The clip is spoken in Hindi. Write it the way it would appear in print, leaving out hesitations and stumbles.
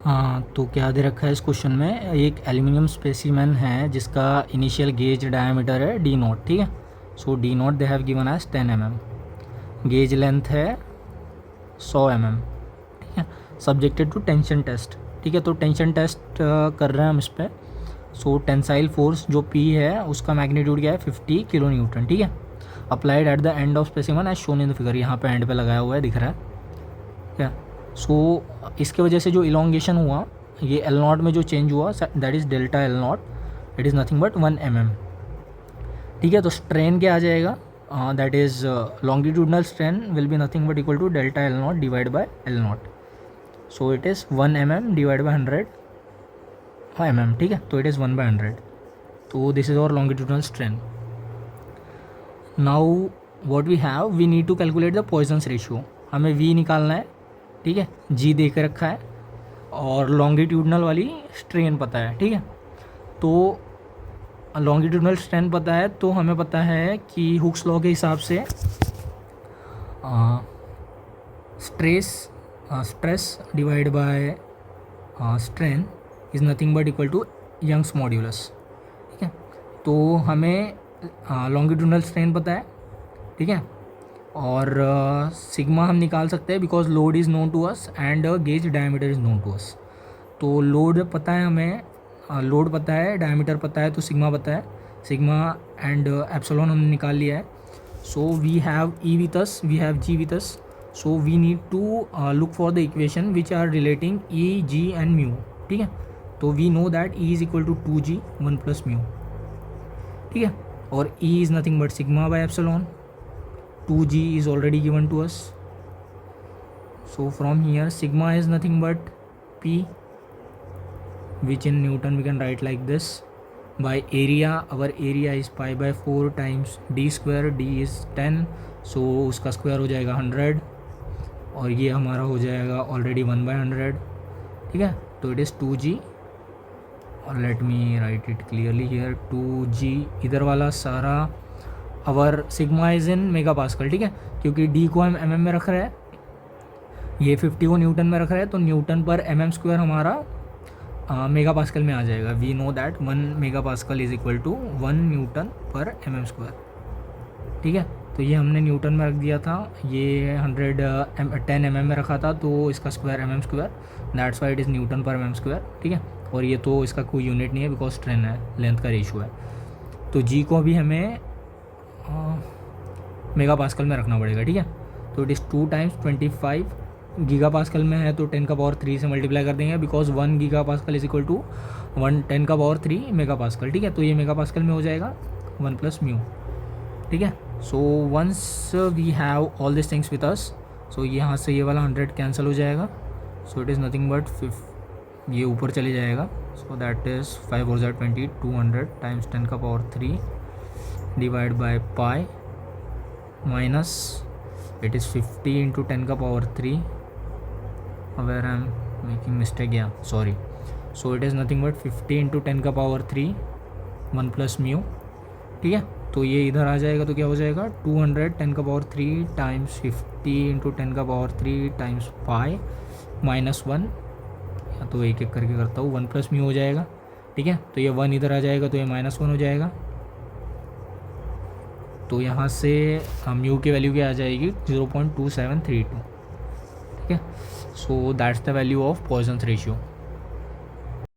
हाँ, तो क्या दे रखा है इस क्वेश्चन में, एक एल्यूमिनियम स्पेसिमेन है जिसका इनिशियल गेज डायमीटर है डी नॉट, ठीक है। So D naught they have given as 10 mm, gauge length है 100 mm, ठीक है। सब्जेक्टेड टू टेंशन टेस्ट, ठीक है। तो टेंशन टेस्ट कर रहे हैं हम इस पर। सो टेंसाइल फोर्स जो P है उसका मैग्नीट्यूड क्या है 50 किलो न्यूटन, ठीक है। Applied at the end of specimen as shown in the figure, यहाँ पे एंड पे लगाया हुआ है, दिख रहा है क्या। सो इसके वजह से जो इलोंगेशन हुआ, ये एल नॉट में जो चेंज हुआ that is delta L nought, it is nothing but 1 mm, ठीक है। तो स्ट्रेन क्या आ जाएगा, that is longitudinal strain will be nothing but equal to delta L nought divide by L nought. So it is 1 mm divide by 100 mm, ठीक है। तो इट इज़ 1/100। तो this is our longitudinal strain. Now what we have, we need to calculate the poisons ratio. हमें V निकालना है, ठीक है। G दे के रखा है और लॉन्गिट्यूडनल वाली स्ट्रेन पता है, ठीक है। तो लॉन्गिट्यूडनल स्ट्रेन पता है, तो हमें पता है कि हुक्स लॉ के हिसाब से stress divide by strain is nothing but equal to Young's modulus, ठीक है। तो हमें लॉन्गिट्यूडनल स्ट्रेन पता है, ठीक है। और सिग्मा हम निकाल सकते हैं because load is known to us and gauge diameter is known to us. तो लोड पता है हमें, लोड पता है, डायमीटर पता है, तो सिग्मा पता है। सिग्मा एंड एप्सिलॉन हमने निकाल लिया है। So we have E with us, we have G with us. So we need to look for the equation which are relating E, G and mu, ठीक है। तो we know that E is equal to 2G 1 plus mu, ठीक है। और E is nothing but sigma by epsilon, 2G is already given to us. So from here sigma is nothing but P, which in Newton we can write like this, by area. Our area is pi by 4 times d square, d is 10, so उसका स्क्वायर हो जाएगा 100 और ये हमारा हो जाएगा ऑलरेडी 1/100, ठीक है। तो इट इज़ 2G और let me write it clearly here, 2G इधर वाला सारा our sigma is in mega pascal, ठीक है। क्योंकि डी को हम mm में रख रहे हैं, ये 50 को न्यूटन में रख रहे हैं, तो न्यूटन पर mm² हमारा मेगा पास्कल में आ जाएगा। We know that 1 mega pascal is equal to 1 newton per mm², ठीक है। तो ये हमने न्यूटन में रख दिया था, ये 10 mm में रखा था, तो इसका square mm², that's why it is Newton per mm², ठीक है। और ये तो इसका कोई यूनिट नहीं है बिकॉज स्ट्रेन है, लेंथ का रेशियो है। तो जी को भी हमें मेगा पास्कल में रखना पड़ेगा, ठीक है। तो it is 2 times 25 giga pascal में है, तो 10 का पावर 3 से मल्टीप्लाई कर देंगे because 1 giga pascal is equal to 10 का पावर 3 मेगा पास्कल, ठीक है। तो ये मेगा पास्कल में हो जाएगा 1 प्लस म्यू, ठीक है। So once we have all this things with us, so यहाँ से ये वाला 100 कैंसिल हो जाएगा, so it is nothing but ये ऊपर चले जाएगा। सो दैट इज़ 5 और 20, 200 टाइम्स 10 का power 3 divide by pi minus it is 50 into 10 का power 3, where I am making mistake, या sorry. So it is nothing but 50 into 10 का पावर 3 1 प्लस म्यू, ठीक है। तो ये इधर आ जाएगा, तो क्या हो जाएगा 200 10 का पावर 3 टाइम्स 50 इंटू 10 का पावर 3 टाइम्स पाई माइनस 1, या तो एक एक करके करता हूँ, 1 प्लस म्यू हो जाएगा, ठीक है। तो ये 1 इधर आ जाएगा, तो ये -1 हो जाएगा। तो यहाँ से म्यू की वैल्यू क्या आ जाएगी 0.2732, ठीक है। So that's the value of Poisson's ratio.